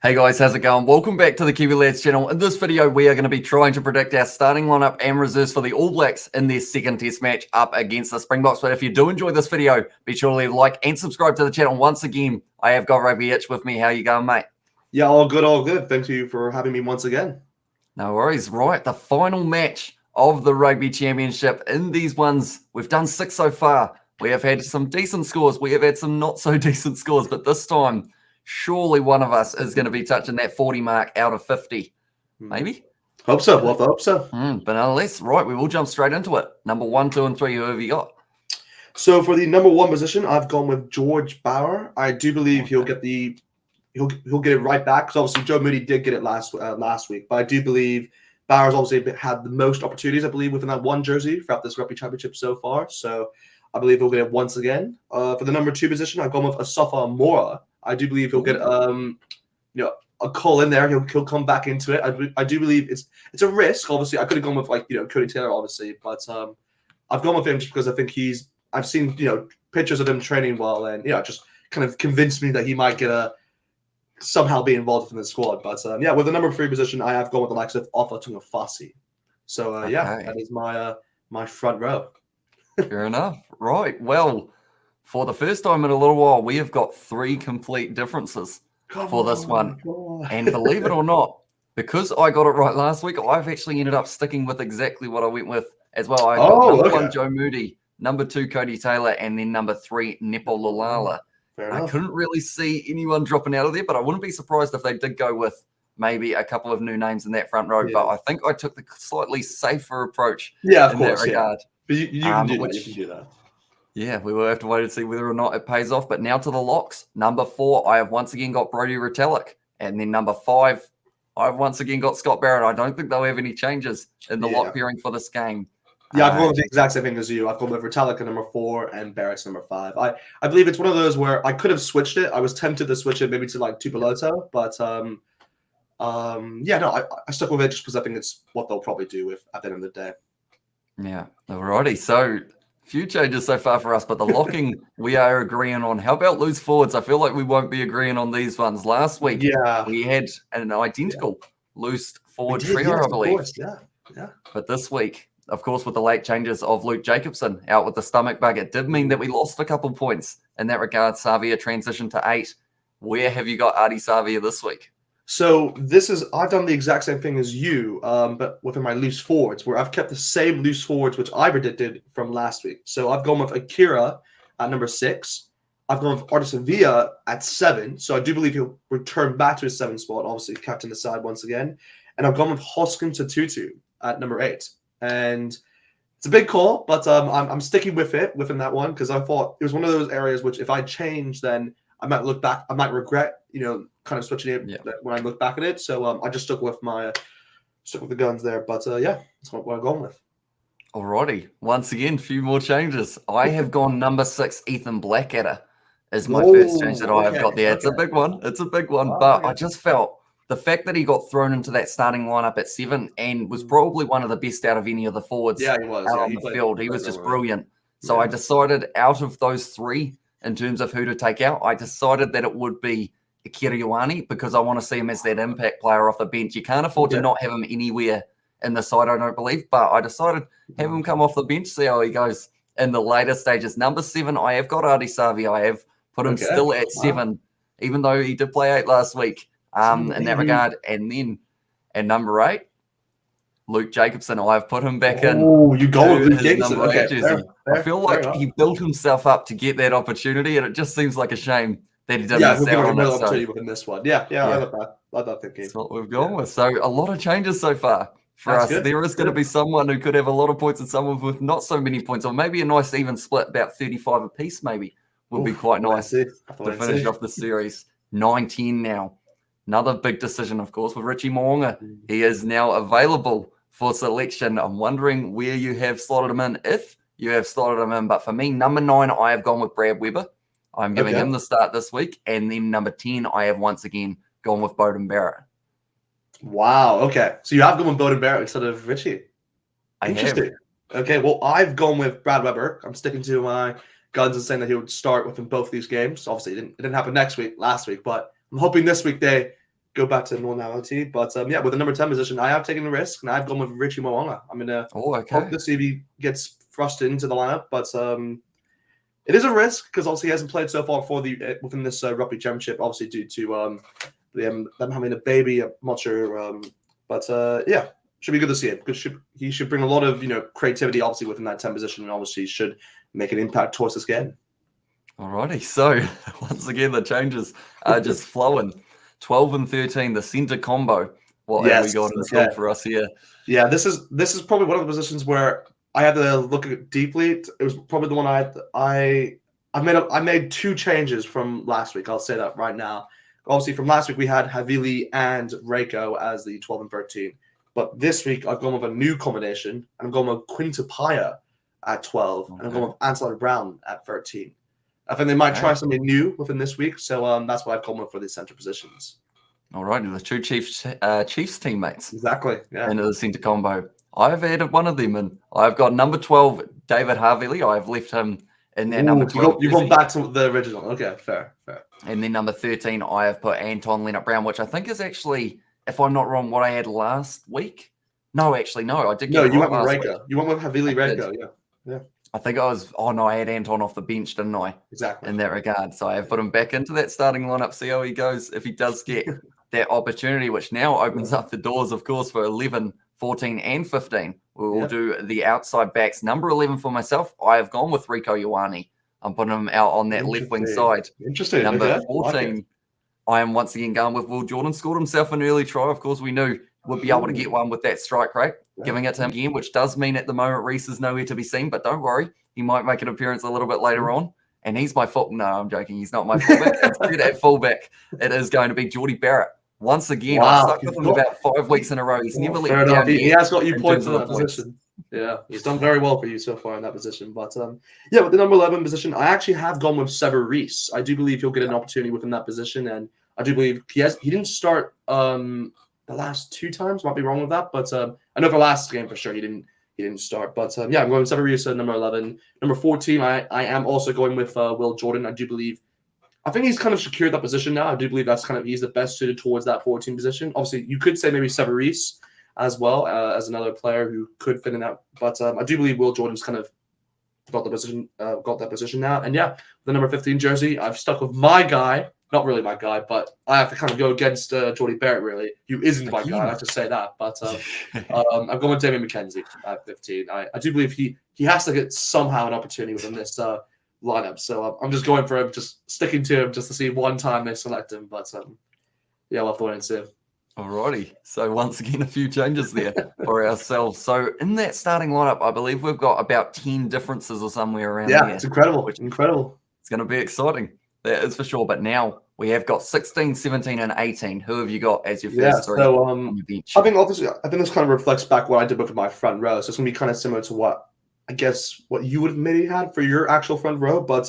Hey guys, how's it going? Welcome back to the Kiwi Lads channel. In this video, we are going to be trying to predict our starting lineup and reserves for the All Blacks in their second test match up against the Springboks. But if you do enjoy this video, be sure to leave a like and subscribe to the channel. Once again, I have got Rugbyitch with me. How you going, mate? Yeah, all good, all good. Thank you for having me once again. No worries. Right, the final match of the Rugby Championship. In these ones, we've done 6 so far. We have had some decent scores. We have had some not so decent scores, but this time, surely one of us is going to be touching that 40 mark out of 50. Maybe? Hope so. We'll have to hope so. But nonetheless, right, we will jump straight into it. Number 1, 2, and 3, who have you got? So for the number 1 position, I've gone with George Bauer. I do believe he'll get he'll get it right back, because obviously Joe Moody did get it last week. But I do believe Bauer's obviously had the most opportunities, I believe, within that one jersey throughout this Rugby Championship so far. So I believe he'll get it once again. For the number 2 position, I've gone with Asafa Mora. I do believe he'll get a call in there. He'll come back into it. I do believe it's a risk. Obviously, I could have gone with Cody Taylor, obviously, but I've gone with him just because I think I've seen pictures of him training well, and just kind of convinced me that he might get somehow be involved in the squad. But with the number 3 position, I have gone with the likes of Ofa Tungafasi. So that is my front row. Fair enough. Right. Well, for the first time in a little while, we have got 3 complete differences for this one. And believe it or not, because I got it right last week, I've actually ended up sticking with exactly what I went with as well. I got number 1, Joe Moody, number 2, Cody Taylor, and then number 3, Nepo Lalala. I couldn't really see anyone dropping out of there, but I wouldn't be surprised if they did go with maybe a couple of new names in that front row. But I think I took the slightly safer approach in that regard. But you can do that. You can do that. Yeah, we will have to wait and see whether or not it pays off. But now to the locks. Number 4, I have once again got Brodie Retallick. And then number 5, I've once again got Scott Barrett. I don't think they'll have any changes in the lock pairing for this game. Yeah, I've gone with the exact same thing as you. I've gone with Retallick at number 4 and Barrett's number 5. I believe it's one of those where I could have switched it. I was tempted to switch it maybe to like Tupeloto, but I stuck with it just because I think it's what they'll probably do at the end of the day. Yeah, alrighty. So few changes so far for us, but the locking we are agreeing on. How about loose forwards? I feel like we won't be agreeing on these ones. Last week, we had an identical loose forward trio, I believe. Yeah. But this week, of course, with the late changes of Luke Jacobson out with the stomach bug, it did mean that we lost a couple points in that regard. Savia transitioned to 8. Where have you got Ardie Savia this week? So I've done the exact same thing as you, but within my loose forwards, where I've kept the same loose forwards which I predicted from last week. So I've gone with Akira at number 6. I've gone with Artis Villa at 7. So I do believe he'll return back to his 7th spot, obviously captain the side once again. And I've gone with Hoskin Tutu at number 8. And it's a big call, but I'm sticking with it within that one, because I thought it was one of those areas which if I change, then I might look back. I might regret, kind of switching it when I look back at it. So I just stuck with the guns there. But that's what I'm going with. Alrighty. Once again, a few more changes. I have gone number 6, Ethan Blackadder, is my first change that I have got there. It's a big one. But I just felt the fact that he got thrown into that starting lineup at 7 and was probably one of the best out of any of the forwards he was. out on the field. He was just brilliant. So I decided out of those 3, in terms of who to take out, I decided that it would be Akira Ioane, because I want to see him as that impact player off the bench. You can't afford to not have him anywhere in the side, I don't believe. But I decided have him come off the bench, see how he goes in the later stages. Number 7, I have got Ardie Savia. I have put him still at 7, even though he did play 8 last week in that regard. And then at number 8, Luke Jacobson. I have put him back in. Oh, you go with Luke Jacobson. Fair, I feel like he built himself up to get that opportunity, and it just seems like a shame that he doesn't miss out on it. Opportunity within this one. I love that. I love that thinking. That's what we've gone with. So a lot of changes so far for us. Good. There is going to be someone who could have a lot of points and someone with not so many points, or maybe a nice even split, about 35 apiece maybe would be quite nice to finish off the series. 9-10 now. Another big decision, of course, with Richie Mo'unga. He is now available for selection. I'm wondering where you have slotted him in, if you have slotted him in. But for me, number 9, I have gone with Brad Weber. I'm giving him the start this week. And then number 10, I have once again gone with Beauden Barrett. Wow. Okay. So you have gone with Beauden Barrett instead of Richie. Interesting. Okay. Well, I've gone with Brad Weber. I'm sticking to my guns and saying that he would start within both these games. Obviously, it didn't happen last week, but I'm hoping this week they go back to normality. But yeah, with the number 10 position, I have taken a risk, and I've gone with Richie Mo'unga. I'm gonna hope to see if he gets thrust into the lineup, but it is a risk because obviously he hasn't played so far for the within this Rugby Championship, obviously due to them having a baby. I'm not sure, but yeah, should be good to see it because he should bring a lot of creativity, obviously within that 10 position, and obviously should make an impact towards this game. Alrighty, so once again the changes are just flowing. 12 and 13, the centre combo. What have we got in store for us here? Yeah, this is probably one of the positions where I had to look at it deeply. It was probably the one I made two changes from last week. I'll say that right now. Obviously, from last week we had Havili and Reiko as the 12 and 13, but this week I've gone with a new combination, and I'm going with Quintapaya at 12, and I'm going with Anselm Brown at 13. I think they might try something new within this week, so that's what I've gone with for the centre positions. All right, the two Chiefs teammates. Exactly, yeah. Into the centre combo. I've added one of them, and I've got number 12, David Havili. I've left him in there. Number 12. You've gone back to the original. Okay, fair. And then number 13, I have put Anton Leonard-Brown, which I think is actually, if I'm not wrong, what I had last week. No, actually, no. I did get you went with Reiko. You went with Havili Reiko, yeah. I think I had Anton off the bench, didn't I? Exactly. In that regard. So I have put him back into that starting lineup, see how he goes. If he does get that opportunity, which now opens up the doors, of course, for 11, 14, and 15. We will do the outside backs. Number 11 for myself, I have gone with Rieko Ioane. I'm putting him out on that left wing side. Interesting. Number 14, I am once again going with Will Jordan. Scored himself an early try. Of course, we knew would be able to get one with that strike rate. Giving it to him again, which does mean at the moment Reese is nowhere to be seen, but don't worry. He might make an appearance a little bit later on. And he's my full. No, I'm joking. He's not my fullback. Instead, at fullback, it is going to be Geordie Barrett. Once again, I've stuck with him about 5 weeks in a row. He's never let me down. He has got you points in that position. Yeah, he's done very well for you so far in that position. But yeah, with the number 11 position, I actually have gone with Sever Reese. I do believe he'll get an opportunity within that position, and I do believe he didn't start the last 2 times. Might be wrong with that, but I know for last game for sure he didn't start. But yeah, I'm going with Sever Reese at number 11. Number 14, I am also going with Will Jordan. I think he's kind of secured that position now. I do believe he's the best suited towards that 14 position. Obviously, you could say maybe Sever Reese as well as another player who could fit in that. But I do believe Will Jordan's kind of got that position now. And yeah, the number 15 jersey, I've stuck with my guy. Not really my guy, but I have to kind of go against Geordie Barrett, really, who isn't my guy. I have to say that. But I'm going with Damien McKenzie at 15. I do believe he has to get somehow an opportunity within this lineup. So I'm just going for him, just sticking to him just to see one time they select him. But yeah, we'll have to wait and see. Alrighty. So once again, a few changes there for ourselves. So in that starting lineup, I believe we've got about 10 differences or somewhere around there. Yeah, it's incredible. Incredible. It's going to be exciting. That is for sure. But now we have got 16, 17, and 18. Who have you got as your first three on your bench? I think this kind of reflects back what I did with my front row. So it's going to be kind of similar to what you would have maybe had for your actual front row. But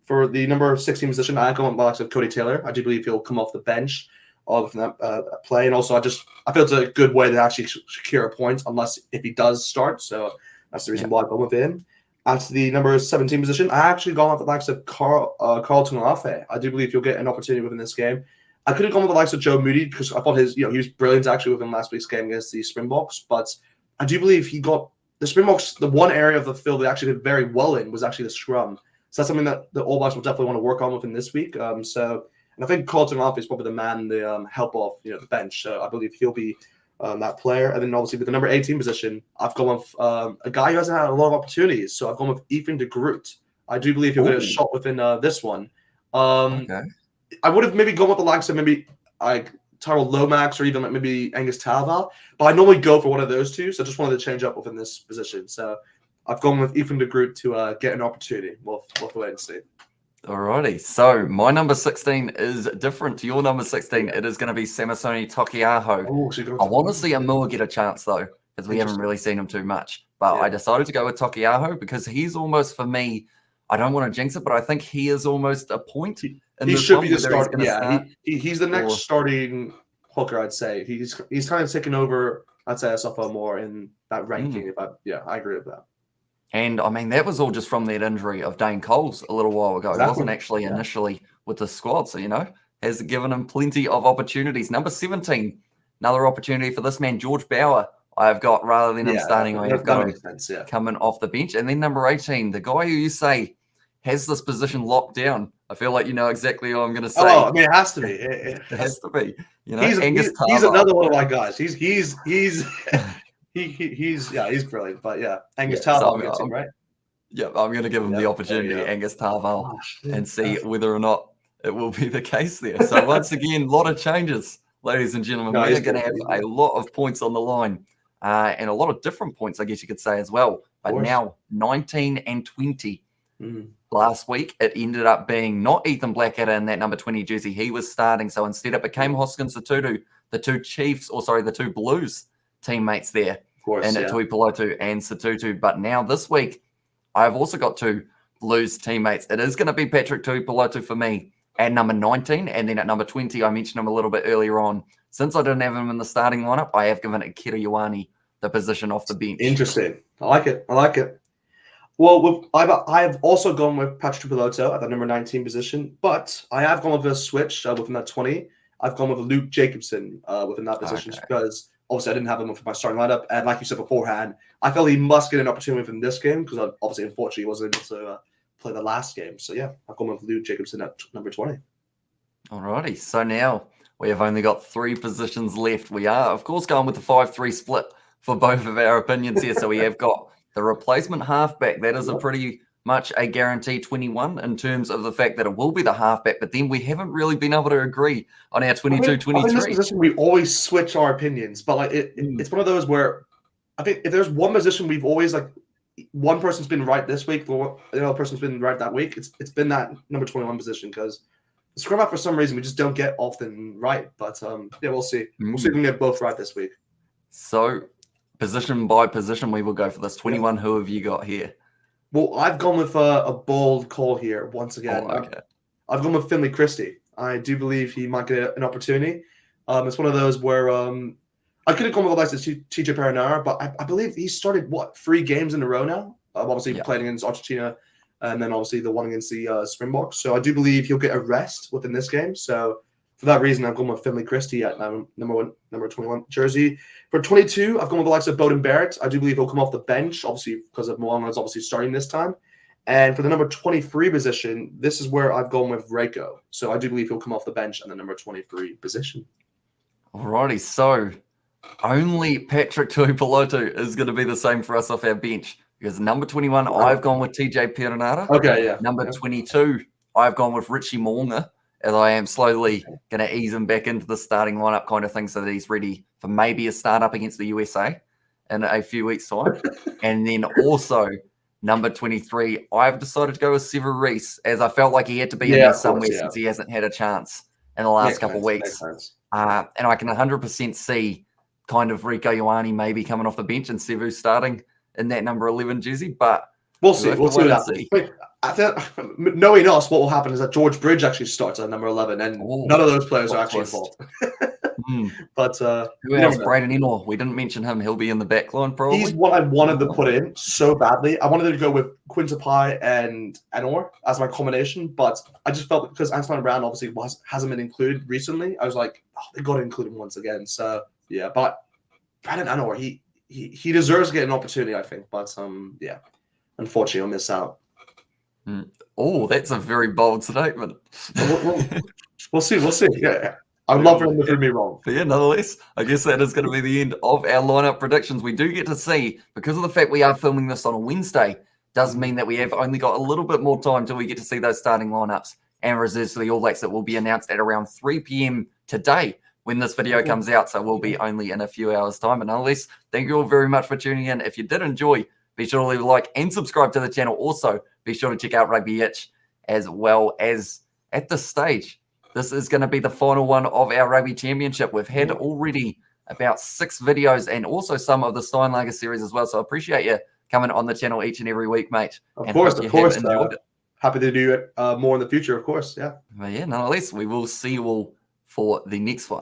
for the number 16 position, I go on the likes of Cody Taylor. I do believe he'll come off the bench from that play. And also, I feel it's a good way to actually secure a point, if he does start. So that's the reason why I go with him. At the number 17 position, I actually gone with the likes of Carlton Lafe. I do believe he'll get an opportunity within this game. I could have gone with the likes of Joe Moody because I thought he was brilliant actually within last week's game against the Springboks. But I do believe he got the Springboks, the one area of the field they actually did very well in was actually the scrum. So that's something that the All Blacks will definitely want to work on within this week. And I think Carlton Lafe is probably the man to help off the bench. So I believe he'll be that player. And then obviously with the number 18 position, I've gone with a guy who hasn't had a lot of opportunities. So I've gone with Ethan de Groot. I do believe he'll get a shot within this one. I would have maybe gone with the likes of maybe Tyrell Lomax or even maybe Angus Talva, but I normally go for one of those two. So I just wanted to change up within this position. So I've gone with Ethan de Groot to get an opportunity. We'll have to wait and see. Alrighty, so my number 16 is different to your number 16. It is going to be Samisoni Taukei'aho. I want to see Amua get a chance though, because we haven't really seen him too much. But I decided to go with Taukei'aho because he's almost, for me, I don't want to jinx it, but I think he is almost a point. He should be the starter. Yeah, he's the next starting hooker, I'd say. He's kind of taken over, I'd say, SFO more in that ranking. I agree with that. And, I mean, that was all just from that injury of Dane Coles a little while ago. It wasn't actually initially with the squad. So, has given him plenty of opportunities. Number 17, another opportunity for this man, George Bauer. I've got, rather than him starting, I have got him coming off the bench. And then number 18, the guy who you say has this position locked down. I feel like you know exactly who I'm going to say. Oh, I mean, it has to be. It has to be. You know, he's another one of my guys. He's he's brilliant. But yeah, Angus Tarval, right? Yeah, I'm going to give him the opportunity, Angus Tarval, and see whether or not it will be the case there. So once again, a lot of changes, ladies and gentlemen. We're going to have a lot of points on the line, and a lot of different points, I guess you could say as well. But now 19 and 20. Last week, it ended up being not Ethan Blackadder in that number 20 jersey. He was starting. So instead, it became Hoskins Sotutu, the two Blues teammates there. Of course, and Tui Pelotu and Sotutu. But now this week, I've also got two Blues teammates. It is going to be Patrick Tui Pelotu for me at number 19. And then at number 20, I mentioned him a little bit earlier on. Since I didn't have him in the starting lineup, I have given Akira Ioane the position off the bench. Interesting. I like it. Well, I've also gone with Patrick Piloto at the number 19 position, but I have gone with a switch within that 20. I've gone with Luke Jacobson within that position because obviously I didn't have him for my starting lineup. And like you said beforehand, I felt he must get an opportunity within this game because obviously, unfortunately, he wasn't able to play the last game. So yeah, I've gone with Luke Jacobson at number 20. Alrighty, so now we have only got 3 positions left. We are, of course, going with the 5-3 split for both of our opinions here. So we have got the replacement halfback. That is a pretty much a guaranteed 21 in terms of the fact that it will be the halfback, but then we haven't really been able to agree on our 22-23. In this position, we always switch our opinions, but like it's one of those where I think if there's one position we've always like one person's been right this week, the other person's been right that week, it's been that number 21 position because the scrum half for some reason we just don't get often right. But yeah, we'll see. We'll see if we can get both right this week. So position by position, we will go for this. 21, who have you got here? Well, I've gone with a bold call here once again. I've gone with Finlay Christie. I do believe he might get an opportunity. It's one of those where I could have gone with the likes of TJ Perenara, but I believe he started, 3 games in a row now? Obviously playing against Argentina and then obviously the one against the Springboks. So I do believe he'll get a rest within this game. So for that reason, I've gone with Finlay Christie at number 21 jersey. For 22, I've gone with the likes of Beauden Barrett. I do believe he'll come off the bench, obviously, because of Moana obviously starting this time. And for the number 23 position, this is where I've gone with Reiko. So I do believe he'll come off the bench at the number 23 position. Alrighty, so only Patrick Tuipulotu is going to be the same for us off our bench. Because number 21, I've gone with TJ Perenara. Okay, yeah. Number 22, I've gone with Richie Mo'unga, as I am slowly going to ease him back into the starting lineup kind of thing so that he's ready for maybe a start up against the USA in a few weeks' time. And then also number 23, I've decided to go with Sever Reece, as I felt like he had to be in there somewhere since he hasn't had a chance in the last couple of weeks. And I can 100% see kind of Rieko Ioane maybe coming off the bench and Sevu starting in that number 11 jersey, but we'll see. We'll see what happens. I think, knowing us, what will happen is that George Bridge actually starts at number 11, and none of those players are actually involved. But who else? Braden Ennor. We didn't mention him. He'll be in the backline probably. He's what I wanted to put in so badly. I wanted to go with Quintapai and Ennor as my combination, but I just felt because Antoine Brown obviously hasn't been included recently. I was like, they got to include him once again. So yeah, but Braden Ennor, he deserves to get an opportunity, I think. But yeah, unfortunately, I'll miss out. Oh, that's a very bold statement. We'll see. We'll see. Yeah. I'd love for him to prove me wrong. But yeah, nonetheless, I guess that is going to be the end of our lineup predictions. We do get to see, because of the fact we are filming this on a Wednesday, does mean that we have only got a little bit more time till we get to see those starting lineups and reserves for the All Blacks that will be announced at around 3 p.m. today when this video comes out. So we'll be only in a few hours' time. But nonetheless, thank you all very much for tuning in. If you did enjoy, be sure to leave a like and subscribe to the channel. Also, be sure to check out Rugbyitch as well as at this stage. This is going to be the final one of our Rugby Championship. We've had already about 6 videos and also some of the Steinlager series as well. So I appreciate you coming on the channel each and every week, mate. Of course. Enjoyed it. Happy to do it more in the future, of course. Yeah. But yeah, nonetheless, we will see you all for the next one.